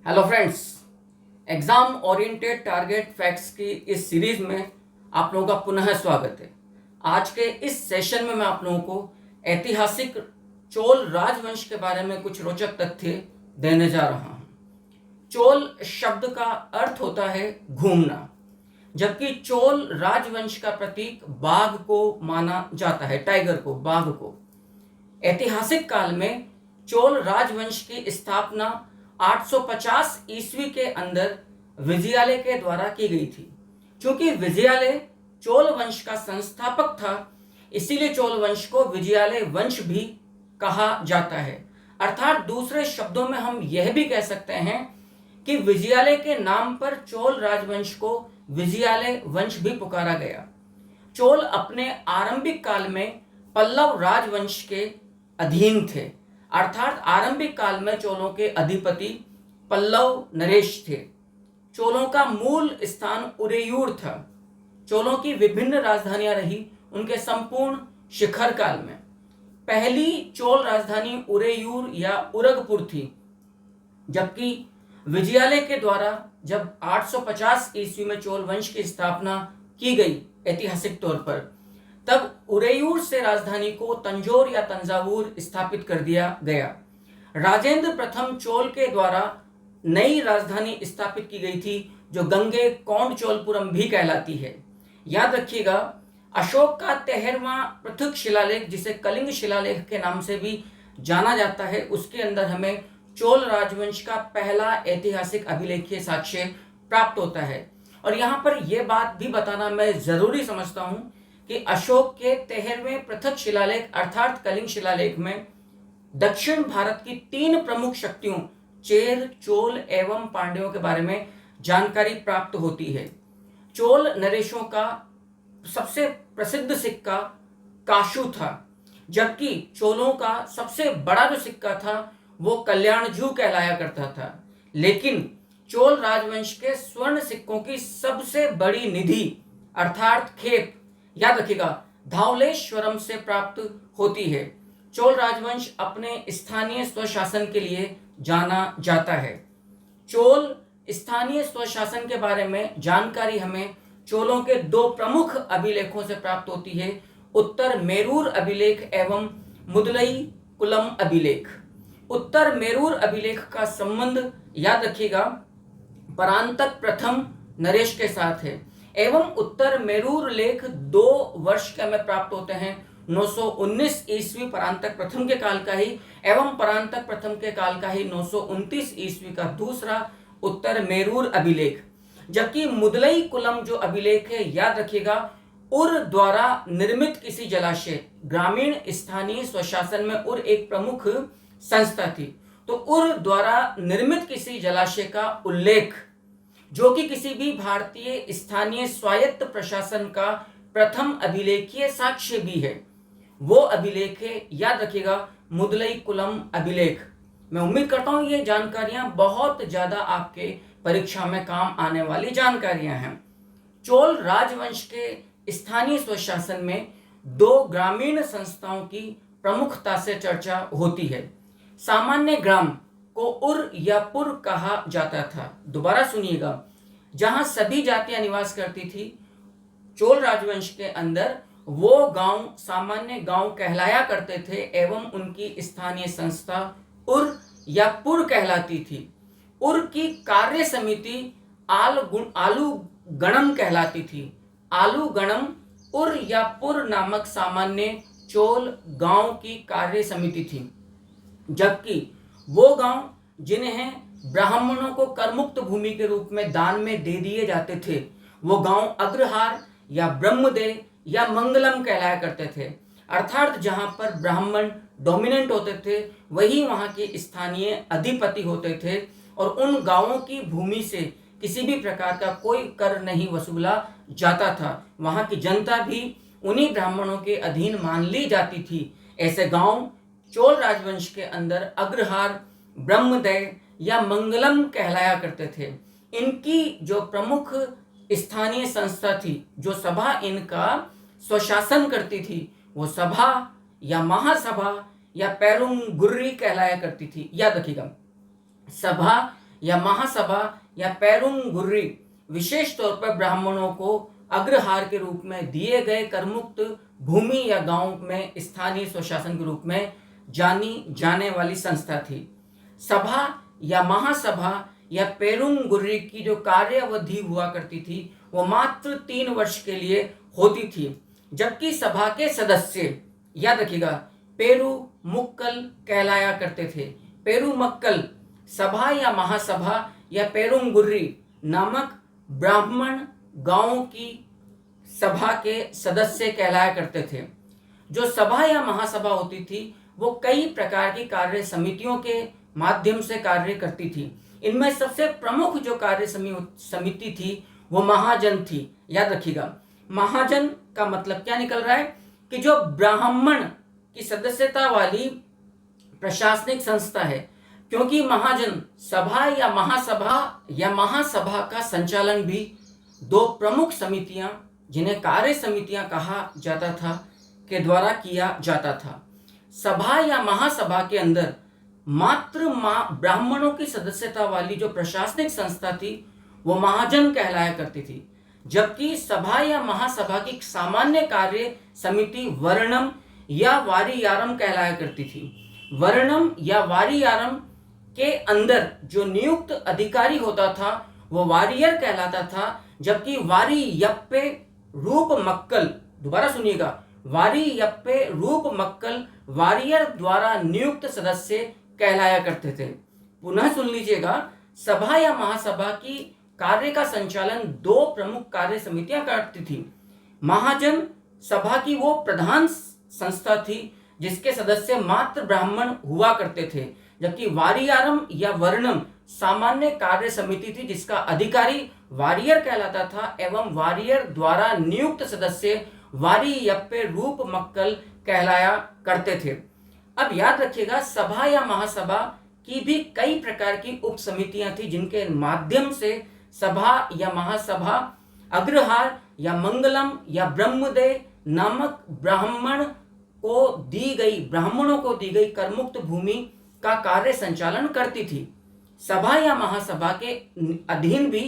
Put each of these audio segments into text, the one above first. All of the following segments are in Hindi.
Hello friends, exam oriented target facts की इस सीरीज में आप लोगों का पुनः स्वागत है। आज के इस सेशन में मैं आप लोगों को ऐतिहासिक चोल राजवंश के बारे में कुछ रोचक तथ्य देने जा रहा हूं। चोल शब्द का अर्थ होता है घूमना, जबकि चोल राजवंश का प्रतीक बाघ को माना जाता है, टाइगर को, बाघ को। ऐतिहासिक काल में चोल राजवंश की स्थापना 850 ईस्वी के अंदर विजयालय के द्वारा की गई थी। क्योंकि विजयालय चोल वंश का संस्थापक था, इसीलिए चोल वंश को विजयालय वंश भी कहा जाता है। अर्थात दूसरे शब्दों में हम यह भी कह सकते हैं कि विजयालय के नाम पर चोल राजवंश को विजयालय वंश भी पुकारा गया। चोल अपने आरंभिक काल में पल्लव राजवंश के अधीन थे, अर्थात आरंभिक काल में चोलों के अधिपति पल्लव नरेश थे। चोलों का मूल स्थान उरेयूर था। चोलों की विभिन्न राजधानियां रही उनके संपूर्ण शिखर काल में। पहली चोल राजधानी उरेयूर या उरगपुर थी, जबकि विजयालय के द्वारा जब 850 ईस्वी में चोल वंश की स्थापना की गई ऐतिहासिक तौर पर, तब उरेयूर से राजधानी को तंजौर या तंजावुर स्थापित कर दिया गया। राजेंद्र प्रथम चोल के द्वारा नई राजधानी स्थापित की गई थी, जो गंगे कोंड चोलपुरम भी कहलाती है। याद रखिएगा, अशोक का 13वां पृथक शिलालेख, जिसे कलिंग शिलालेख के नाम से भी जाना जाता है, उसके अंदर हमें चोल राजवंश का पहला ऐतिहासिक अभिलेखीय साक्ष्य प्राप्त होता है। और यहाँ पर यह बात भी बताना मैं जरूरी समझता हूं कि अशोक के 13वें पृथक शिलालेख अर्थात कलिंग शिलालेख में दक्षिण भारत की 3 प्रमुख शक्तियों चेर, चोल एवं पांड्यों के बारे में जानकारी प्राप्त होती है। चोल नरेशों का सबसे प्रसिद्ध सिक्का काशू था, जबकि चोलों का सबसे बड़ा जो सिक्का था वो कल्याणजू कहलाया करता था। लेकिन चोल राजवंश के स्वर्ण सिक्कों की सबसे बड़ी निधि अर्थात खेप, याद रखिएगा, धावलेश्वरम से प्राप्त होती है। चोल राजवंश अपने स्थानीय स्वशासन के लिए जाना जाता है। चोल स्थानीय स्वशासन के बारे में जानकारी हमें चोलों के 2 प्रमुख अभिलेखों से प्राप्त होती है, उत्तर मेरूर अभिलेख एवं मुदलई कुलम अभिलेख। उत्तर मेरूर अभिलेख का संबंध, याद रखिएगा, परांतक प्रथम नरेश के साथ है एवं उत्तर मेरूर लेख 2 वर्ष के हमें प्राप्त होते हैं, 919 ईस्वी परांतक प्रथम के काल का ही एवं परांतक प्रथम के काल का ही 929 ईस्वी का दूसरा उत्तर मेरूर अभिलेख। जबकि मुदलई कुलम जो अभिलेख है, याद रखिएगा, उर द्वारा निर्मित किसी जलाशय, ग्रामीण स्थानीय स्वशासन में उर एक प्रमुख संस्था थी, तो उर द्वारा निर्मित किसी जलाशय का उल्लेख, जो कि किसी भी भारतीय स्थानीय स्वायत्त प्रशासन का प्रथम अभिलेखीय साक्ष्य भी है, वो अभिलेख है, याद रखिएगा, मुदलई कुलम अभिलेख। मैं उम्मीद करता हूं ये जानकारियां बहुत ज्यादा आपके परीक्षा में काम आने वाली जानकारियां हैं। चोल राजवंश के स्थानीय स्वशासन में 2 ग्रामीण संस्थाओं की प्रमुखता से चर्चा होती है। सामान्य ग्राम को उर या पुर कहा जाता था, दोबारा सुनिएगा, जहां सभी जातियां निवास करती थी चोल राजवंश के अंदर, वो गांव सामान्य गांव कहलाया करते थे एवं उनकी स्थानीय संस्था उर या पुर कहलाती थी। उर की कार्य समिति आलू गणम कहलाती थी। आलू गणम उर या पुर नामक सामान्य चोल गांव की कार्य समिति थी, जबकि वो गांव जिन्हें ब्राह्मणों को करमुक्त भूमि के रूप में दान में दे दिए जाते थे, वो गांव अग्रहार या ब्रह्मदेव या मंगलम कहलाया करते थे। अर्थात जहां पर ब्राह्मण डोमिनेंट होते थे, वही वहां के स्थानीय अधिपति होते थे और उन गांवों की भूमि से किसी भी प्रकार का कोई कर नहीं वसूला जाता था। वहां की जनता भी उन्हीं ब्राह्मणों के अधीन मान ली जाती थी। ऐसे गांव चोल राजवंश के अंदर अग्रहार, ब्रह्मदेव या मंगलम कहलाया करते थे। इनकी जो प्रमुख स्थानीय संस्था थी, जो सभा इनका स्वशासन करती थी, वो सभा या महासभा या पेरुंगुर्री कहलाया करती थी। याद रखिएगा, सभा या महासभा या पेरुंगुर्री विशेष तौर पर ब्राह्मणों को अग्रहार के रूप में दिए गए करमुक्त भूमि या गांव में स्थानीय स्वशासन के रूप में जानी जाने वाली संस्था थी। सभा या महासभा या पेरुंगुर्री की जो कार्यावधि हुआ करती थी वो मात्र 3 वर्ष के लिए होती थी, जबकि सभा के सदस्य, याद रखिएगा, पेरू मुक्कल कहलाया करते थे। पेरू मक्कल सभा या महासभा या पेरुंगुर्री नामक ब्राह्मण गांवों की सभा के सदस्य कहलाया करते थे। जो सभा या महासभा होती थी वो कई प्रकार की कार्य समितियों के माध्यम से कार्य करती थी। इनमें सबसे प्रमुख जो कार्य समिति थी वो महाजन थी। याद रखिएगा, महाजन का मतलब क्या निकल रहा है कि जो ब्राह्मण की सदस्यता वाली प्रशासनिक संस्था है, क्योंकि महाजन सभा या महासभा का संचालन भी 2 प्रमुख समितियां, जिन्हें कार्य समितियां कहा जाता था, के द्वारा किया जाता था। सभा या महासभा के अंदर मात्र ब्राह्मणों की सदस्यता वाली जो प्रशासनिक संस्था थी वो महाजन कहलाया करती थी, जबकि सभा या महासभा की सामान्य कार्य समिति वर्णम या वारियारम कहलाया करती थी। वर्णम या वारियारम के अंदर जो नियुक्त अधिकारी होता था वो वारियर कहलाता था, जबकि वारियप्पे रूप मक्कल, दोबारा सुनिएगा, वारियप्पे रूप मक्कल वारियर द्वारा नियुक्त सदस्य कहलाया करते थे। पुनः सुन लीजिएगा, सभा या महासभा की कार्य का संचालन 2 प्रमुख कार्य समितियां करती थी। महाजन सभा की वो प्रधान संस्था थी जिसके सदस्य मात्र ब्राह्मण हुआ करते थे, जबकि वारियारम या वर्णम सामान्य कार्य समिति थी जिसका अधिकारी वारियर कहलाता था एवं वारियर द्वारा नियुक्त सदस्य वारियप्पे रूप मक्कल कहलाया करते थे। अब याद रखिएगा, सभा या महासभा की भी कई प्रकार की उप समितियां थी जिनके माध्यम से सभा या महासभा अग्रहार या मंगलम या ब्रह्मदेव नामक ब्राह्मणों को दी गई करमुक्त भूमि का कार्य संचालन करती थी। सभा या महासभा के अधीन भी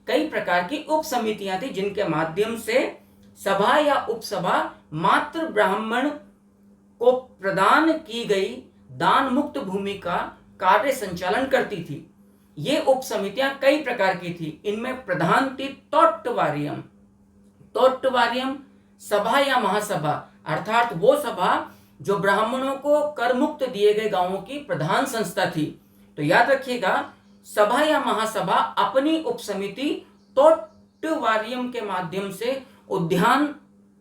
कई प्रकार की उप समितियां थी जिनके माध्यम से सभा या उपसभा मात्र ब्राह्मण को प्रदान की गई दान मुक्त भूमि का कार्य संचालन करती थी। ये उप समितियां कई प्रकार की थी। इनमें प्रधान थी तोट्टवारियम। तोट्टवारियम सभा या महासभा अर्थात वो सभा जो ब्राह्मणों को कर मुक्त दिए गए गांवों की प्रधान संस्था थी। तो याद रखिएगा, सभा या महासभा अपनी उप समिति तोट्टवारियम के माध्यम से उद्यान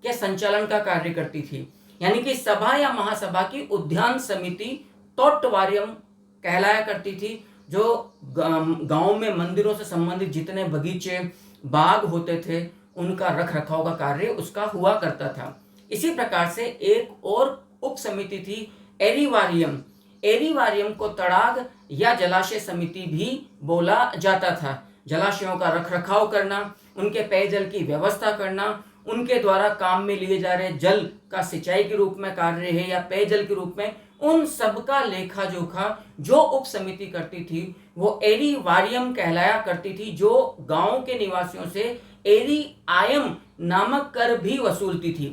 के संचालन का कार्य करती थी। यानी कि सभा या महासभा की उद्यान समिति तोट्टवारियम कहलाया करती थी, जो गांव में मंदिरों से संबंधित जितने बगीचे बाग होते थे उनका रख रखाव का कार्य उसका हुआ करता था। इसी प्रकार से एक और उप समिति थी एरीवारियम। एरीवारियम को तड़ाग या जलाशय समिति भी बोला जाता था। जलाशयों का रख रखाव करना, उनके पेयजल की व्यवस्था करना, उनके द्वारा काम में लिए जा रहे जल का सिंचाई के रूप में कार्य है या पेयजल के रूप में, उन सब का लेखा जोखा जो उप समिति करती थी वो एरीवारियम कहलाया करती थी, जो गांव के निवासियों से एरी आयम नामक कर भी वसूलती थी।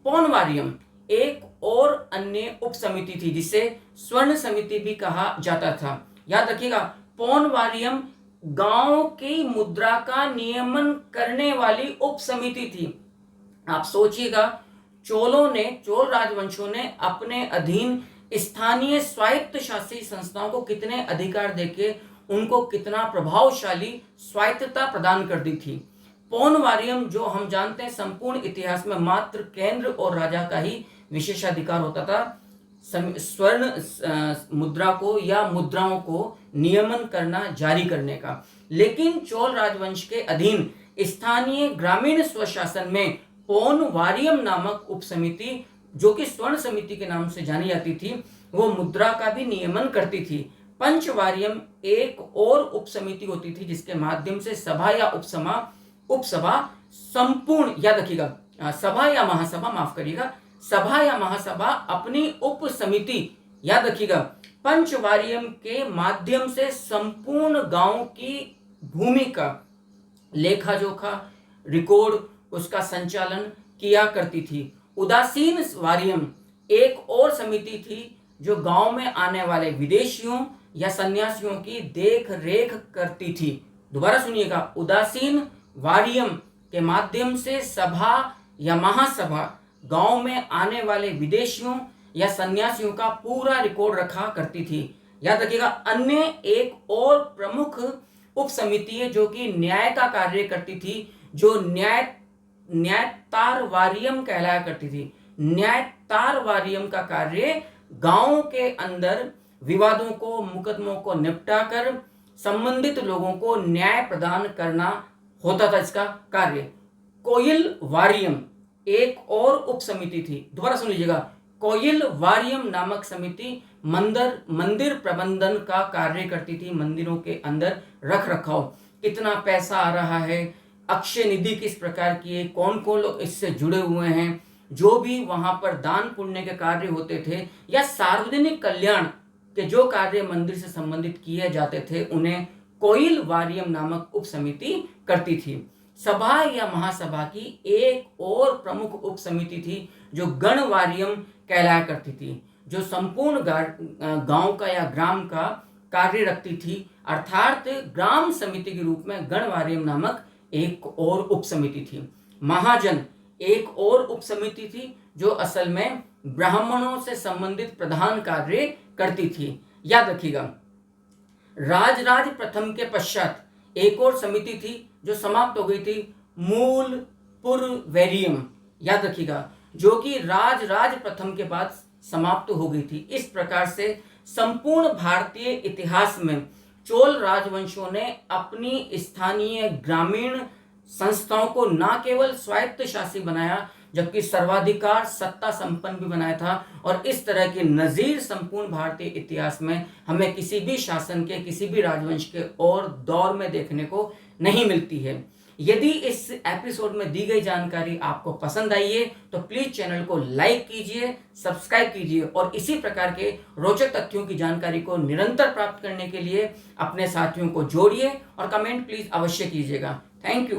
पौनवारियम एक और अन्य उप समिति थी जिसे स्वर्ण समिति भी कहा जाता था। याद रखिएगा, पौनवारियम गांव की मुद्रा का नियमन करने वाली उप समिति थी। आप सोचिएगा, चोल राजवंशों ने अपने अधीन स्थानीय स्वायत्त शासी संस्थाओं को कितने अधिकार देके उनको कितना प्रभावशाली स्वायत्तता प्रदान कर दी थी। पौनवारियम जो हम जानते हैं संपूर्ण इतिहास में मात्र केंद्र और राजा का ही विशेषाधिकार होता था स्वर्ण मुद्रा को या मुद्राओं को नियमन करना जारी करने का। लेकिन चोल राजवंश के अधीन स्थानीय ग्रामीण स्वशासन में पौनवारियम नामक उप समिति जो कि स्वर्ण समिति के नाम से जानी जाती थी वो मुद्रा का भी नियमन करती थी। पंचवारियम एक और उप समिति होती थी जिसके माध्यम से सभा या उपसभा संपूर्ण, याद रखिएगा, सभा या महासभा, माफ करिएगा, सभा या महासभा अपनी उप समिति, याद रखिएगा, पंचवारियम के माध्यम से संपूर्ण गांव की भूमि का लेखा जोखा, रिकॉर्ड, उसका संचालन किया करती थी। उदासीन वारियम एक और समिति थी जो गांव में आने वाले विदेशियों या सन्यासियों की देख रेख करती थी। दोबारा सुनिएगा, उदासीन वारियम के माध्यम से सभा या महासभा गांव में आने वाले विदेशियों या सन्यासियों का पूरा रिकॉर्ड रखा करती थी। याद रखिएगा, अन्य एक और प्रमुख उप समिति है जो कि न्याय का कार्य करती थी, जो न्यायतारवारियम कहलाया करती थी। न्यायतारवारियम का कार्य गांव के अंदर विवादों को, मुकदमों को निपटाकर संबंधित लोगों को न्याय प्रदान करना होता था इसका कार्य। कोयल वारियम एक और उप समिति थी। दोबारा सुन लीजिएगा, कोयल वारियम नामक समिति मंदिर प्रबंधन का कार्य करती थी। मंदिरों के अंदर रख रखाव, कितना पैसा आ रहा है, अक्षय निधि किस प्रकार की है, कौन कौन लोग इससे जुड़े हुए हैं, जो भी वहां पर दान पुण्य के कार्य होते थे या सार्वजनिक कल्याण के जो कार्य मंदिर से संबंधित किए जाते थे, उन्हें कोयल वारियम नामक उप समिति करती थी। सभा या महासभा की एक और प्रमुख उप समिति थी जो गण वारियम कहलाया करती थी, जो संपूर्ण गांव का या ग्राम का कार्य रखती थी, अर्थात ग्राम समिति के रूप में गण वारियम नामक एक और उप समिति थी। महाजन एक और उप समिति थी जो असल में ब्राह्मणों से संबंधित प्रधान कार्य करती थी। याद रखिएगा, राजराज प्रथम के पश्चात एक और समिति थी जो समाप्त हो गई थी, मूल पुरवैरियम। याद रखिएगा, जो कि राजराज प्रथम के बाद समाप्त हो गई थी। इस प्रकार से संपूर्ण भारतीय इतिहास में चोल राजवंशों ने अपनी स्थानीय ग्रामीण संस्थाओं को न केवल स्वायत्त शासी बनाया, जबकि सर्वाधिकार सत्ता संपन्न भी बनाया था। और इस तरह के नजीर संपूर्ण भारतीय इतिहास में हमें किसी भी शासन के, किसी भी राजवंश के और दौर में देखने को नहीं मिलती है। यदि इस एपिसोड में दी गई जानकारी आपको पसंद आई है तो प्लीज चैनल को लाइक कीजिए, सब्सक्राइब कीजिए और इसी प्रकार के रोचक तथ्यों की जानकारी को निरंतर प्राप्त करने के लिए अपने साथियों को जोड़िए और कमेंट प्लीज अवश्य कीजिएगा। Thank you.